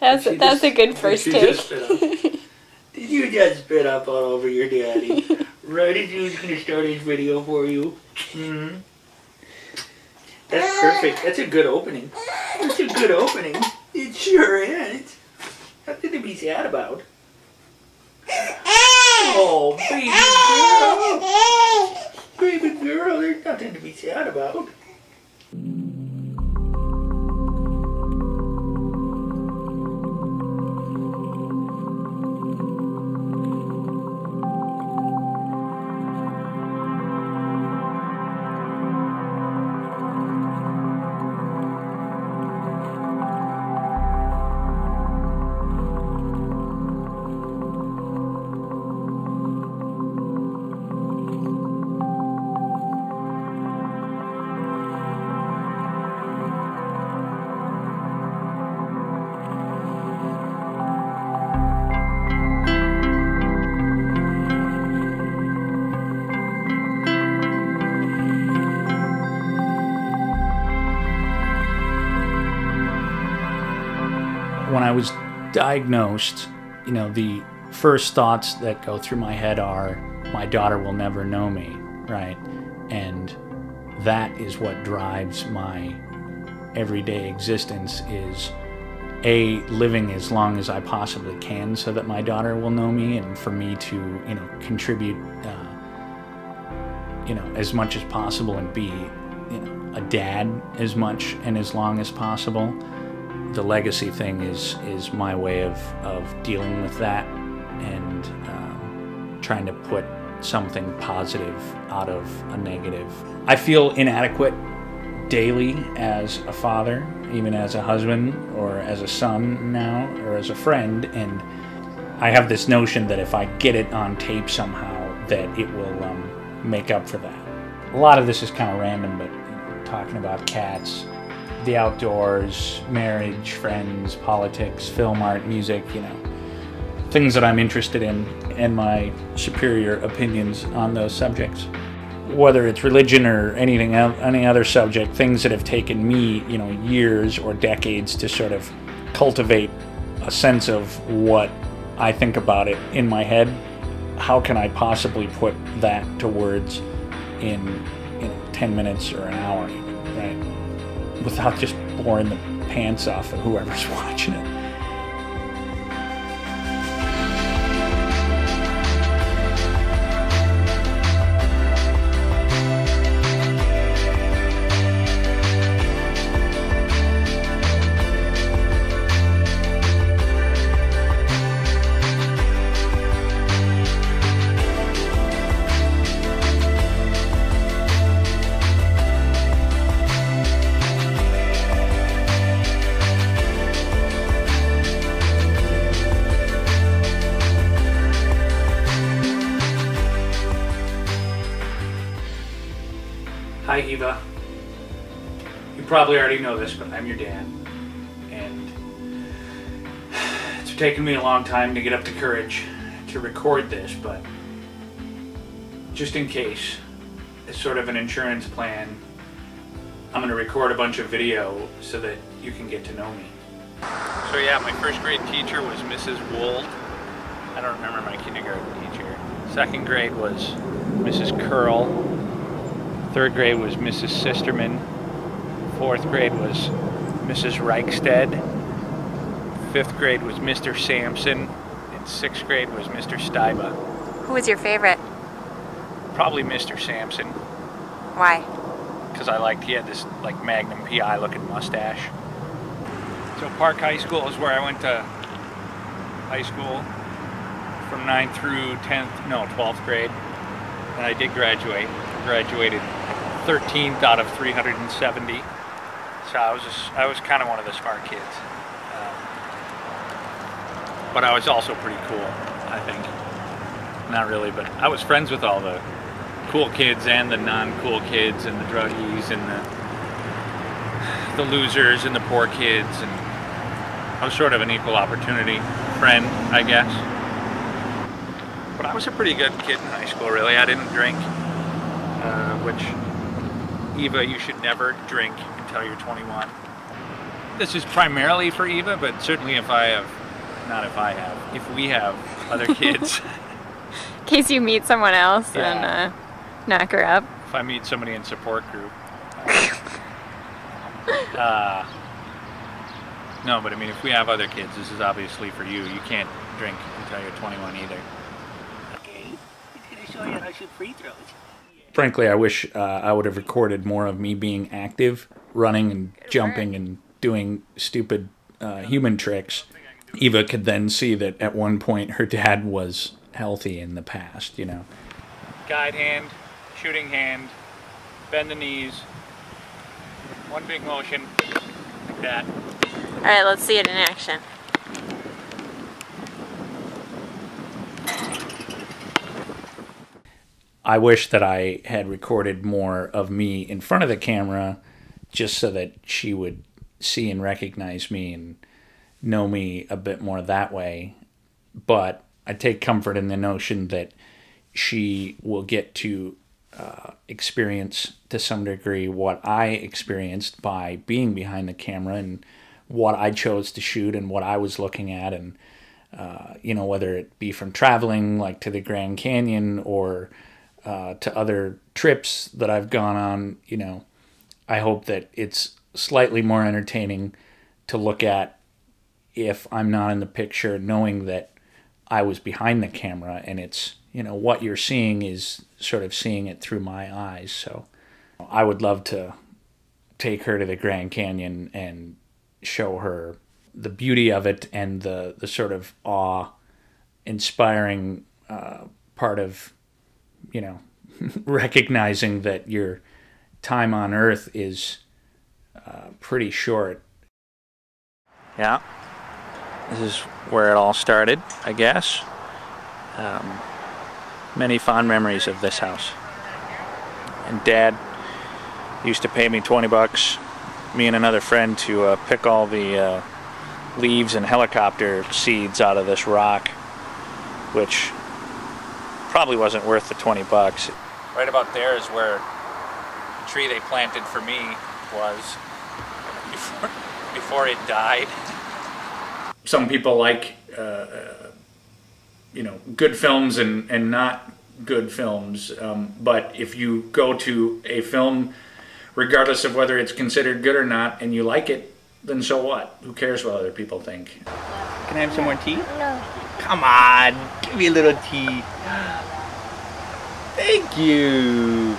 That's a good first take. Did you just spit up all over your daddy? Right as he was going to start his video for you? Mm-hmm. That's perfect. That's a good opening. That's a good opening. It sure is. Nothing to be sad about. Oh, baby girl. Baby girl, there's nothing to be sad about. When I was diagnosed, you know, the first thoughts that go through my head are, my daughter will never know me, right? And that is what drives my everyday existence, is A, living as long as I possibly can so that my daughter will know me, and for me to, you know, contribute, you know, as much as possible, and be, you know, a dad as much and as long as possible. The legacy thing is my way of dealing with that, and trying to put something positive out of a negative. I feel inadequate daily as a father, even as a husband, or as a son now, or as a friend, and I have this notion that if I get it on tape somehow, that it will make up for that. A lot of this is kind of random, but talking about cats, the outdoors, marriage, friends, politics, film art, music, you know, things that I'm interested in, and my superior opinions on those subjects. Whether it's religion or anything else, any other subject, things that have taken me, you know, years or decades to sort of cultivate a sense of what I think about it in my head. How can I possibly put that to words in, you know, 10 minutes or an hour even, right? Without just boring the pants off of whoever's watching it. Hi Eva, you probably already know this, but I'm your dad, and it's taken me a long time to get up the courage to record this, but just in case, as sort of an insurance plan, I'm going to record a bunch of video so that you can get to know me. So yeah, my first grade teacher was Mrs. Wold. I don't remember my kindergarten teacher. Second grade was Mrs. Curl. Third grade was Mrs. Sisterman. Fourth grade was Mrs. Reichstead. Fifth grade was Mr. Sampson. And sixth grade was Mr. Steiba. Who was your favorite? Probably Mr. Sampson. Why? Because I liked, he had this like Magnum PI looking mustache. So Park High School is where I went to high school from 9th through 12th grade. And I did graduate. Graduated 13th out of 370. So I was kind of one of the smart kids. But I was also pretty cool, I think. Not really, but I was friends with all the cool kids and the non-cool kids and the druggies and the losers and the poor kids, and I was sort of an equal opportunity friend, I guess. But I was a pretty good kid in high school, really. I didn't drink. Which, Eva, you should never drink until you're 21. this is primarily for Eva, but certainly if we have other kids. In case you meet someone else and knock her up. If I meet somebody in support group. No, but I mean, if we have other kids, this is obviously for you. You can't drink until you're 21 either. Okay, he's gonna show you how to shoot free throws. Frankly, I wish I would have recorded more of me being active, running and jumping and doing stupid human tricks. Eva could then see that at one point her dad was healthy in the past, you know. Guide hand, shooting hand, bend the knees, one big motion, like that. All right, let's see it in action. I wish that I had recorded more of me in front of the camera just so that she would see and recognize me and know me a bit more that way. But I take comfort in the notion that she will get to experience to some degree what I experienced by being behind the camera and what I chose to shoot and what I was looking at, and you know, whether it be from traveling like to the Grand Canyon or to other trips that I've gone on. You know, I hope that it's slightly more entertaining to look at if I'm not in the picture, knowing that I was behind the camera, and it's, you know, what you're seeing is sort of seeing it through my eyes. So I would love to take her to the Grand Canyon and show her the beauty of it and the sort of awe-inspiring part of, you know, recognizing that your time on Earth is pretty short. Yeah, this is where it all started, I guess. Many fond memories of this house. And Dad used to pay me $20, me and another friend, to pick all the leaves and helicopter seeds out of this rock, which probably wasn't worth the $20. Right about there is where the tree they planted for me was before it died. Some people like you know, good films and not good films, but if you go to a film, regardless of whether it's considered good or not, and you like it, then so what? Who cares what other people think? Can I have some more tea? No. Come on, give me a little tea. Thank you.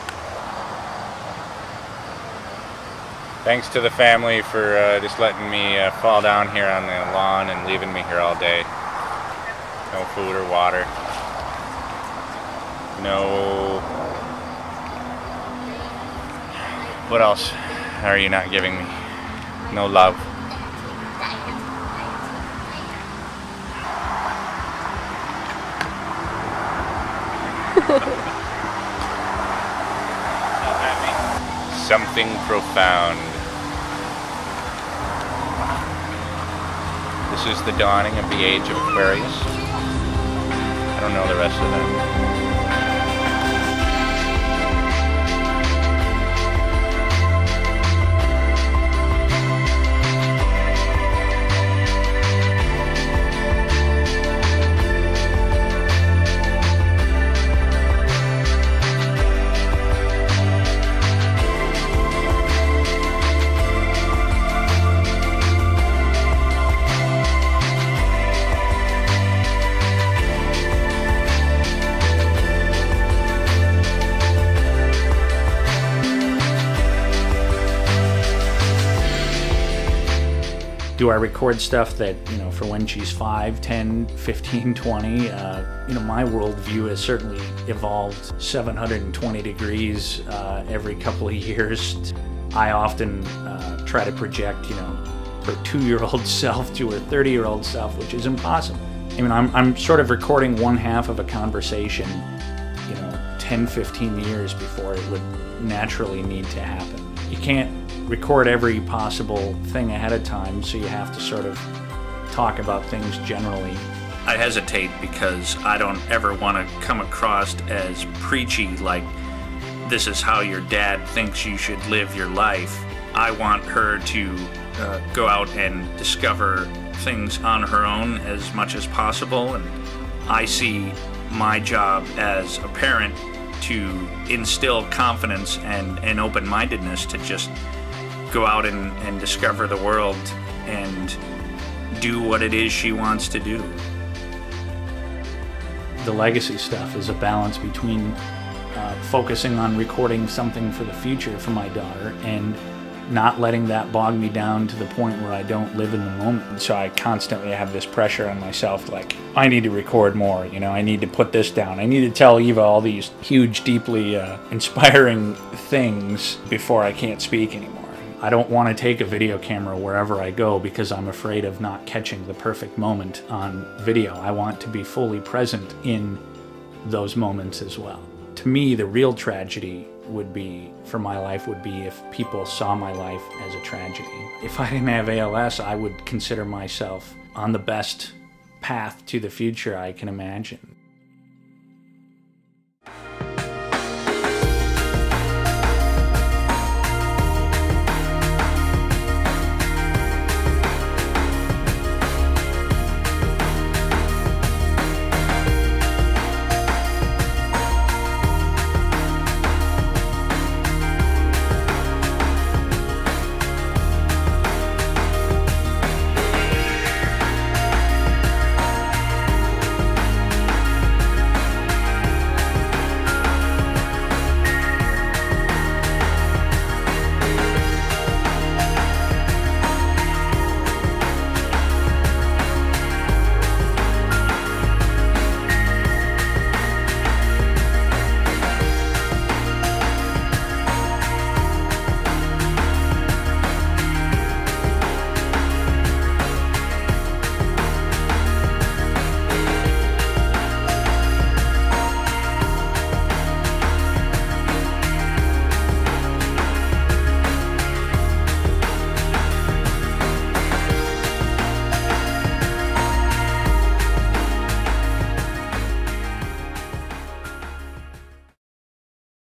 Thanks to the family for just letting me fall down here on the lawn and leaving me here all day. No food or water. No... What else are you not giving me? No love. Something profound. This is the dawning of the age of Aquarius. I don't know the rest of them. Do I record stuff that, you know, for when she's 5, 10, 15, 20? You know, my worldview has certainly evolved 720 degrees every couple of years. I often try to project, you know, her 2-year-old self to her 30-year-old self, which is impossible. I mean, I'm sort of recording one half of a conversation, you know, 10, 15 years before it would naturally need to happen. You can't record every possible thing ahead of time, so you have to sort of talk about things generally. I hesitate because I don't ever want to come across as preachy, like this is how your dad thinks you should live your life. I want her to go out and discover things on her own as much as possible, and I see my job as a parent to instill confidence and open-mindedness to just go out and discover the world and do what it is she wants to do. The legacy stuff is a balance between focusing on recording something for the future for my daughter and not letting that bog me down to the point where I don't live in the moment. So I constantly have this pressure on myself, like, I need to record more, you know, I need to put this down. I need to tell Eva all these huge, deeply inspiring things before I can't speak anymore. I don't want to take a video camera wherever I go because I'm afraid of not catching the perfect moment on video. I want to be fully present in those moments as well. To me, the real tragedy would be, for my life, would be if people saw my life as a tragedy. If I didn't have ALS, I would consider myself on the best path to the future I can imagine.